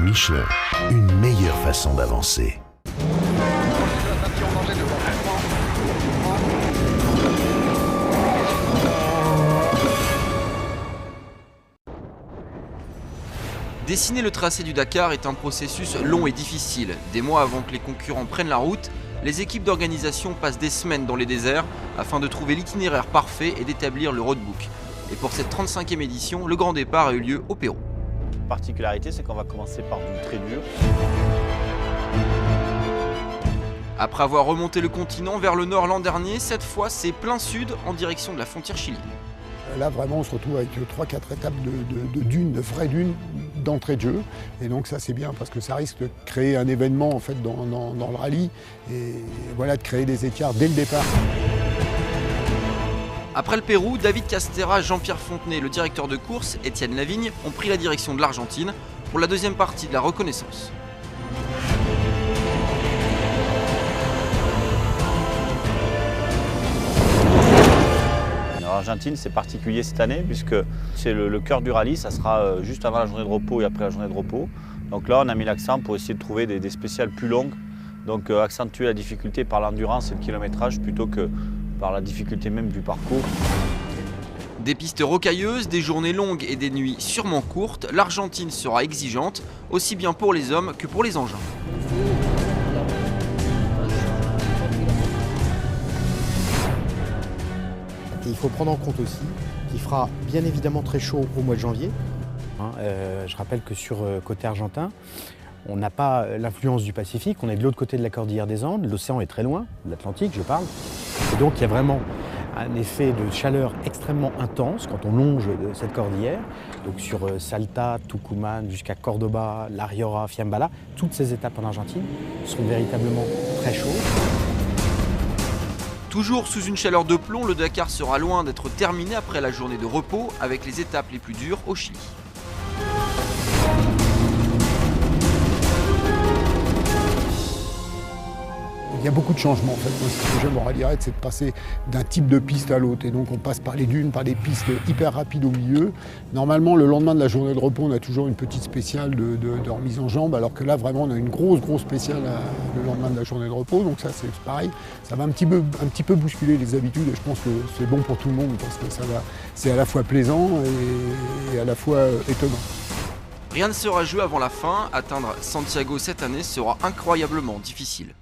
Michelin, une meilleure façon d'avancer. Dessiner le tracé du Dakar est un processus long et difficile. Des mois avant que les concurrents prennent la route, les équipes d'organisation passent des semaines dans les déserts afin de trouver l'itinéraire parfait et d'établir le roadbook. Et pour cette 35e édition, le grand départ a eu lieu au Pérou. La particularité, c'est qu'on va commencer par du très dur. Après avoir remonté le continent vers le nord l'an dernier, cette fois c'est plein sud en direction de la frontière chilienne. Là, vraiment, on se retrouve avec 3-4 étapes de dunes, de vraies dunes d'entrée de jeu. Et donc ça, c'est bien parce que ça risque de créer un événement en fait, dans le rallye et voilà, de créer des écarts dès le départ. Après le Pérou, David Castera, Jean-Pierre Fontenay, le directeur de course, Étienne Lavigne, ont pris la direction de l'Argentine pour la deuxième partie de la reconnaissance. L'Argentine, c'est particulier cette année puisque c'est le cœur du rallye, ça sera juste avant la journée de repos et après la journée de repos. Donc là, on a mis l'accent pour essayer de trouver des spéciales plus longues, donc accentuer la difficulté par l'endurance et le kilométrage plutôt que par la difficulté même du parcours. Des pistes rocailleuses, des journées longues et des nuits sûrement courtes, l'Argentine sera exigeante, aussi bien pour les hommes que pour les engins. Et il faut prendre en compte aussi qu'il fera bien évidemment très chaud au mois de janvier. Je rappelle que sur côté argentin, on n'a pas l'influence du Pacifique, on est de l'autre côté de la cordillère des Andes, l'océan est très loin, l'Atlantique je parle. Et donc il y a vraiment un effet de chaleur extrêmement intense quand on longe cette cordillère. Donc sur Salta, Tucumán, jusqu'à Cordoba, La Rioja, Fiambala, toutes ces étapes en Argentine sont véritablement très chaudes. Toujours sous une chaleur de plomb, le Dakar sera loin d'être terminé après la journée de repos avec les étapes les plus dures au Chili. Il y a beaucoup de changements en fait. Moi, ce que j'aime au rallye raid, c'est de passer d'un type de piste à l'autre. Et donc on passe par les dunes, par des pistes hyper rapides au milieu. Normalement, le lendemain de la journée de repos, on a toujours une petite spéciale de remise en jambe, alors que là, vraiment, on a une grosse spéciale le lendemain de la journée de repos. Donc ça, c'est pareil. Ça va un petit peu bousculer les habitudes et je pense que c'est bon pour tout le monde parce que c'est à la fois plaisant et à la fois étonnant. Rien ne sera joué avant la fin, atteindre Santiago cette année sera incroyablement difficile.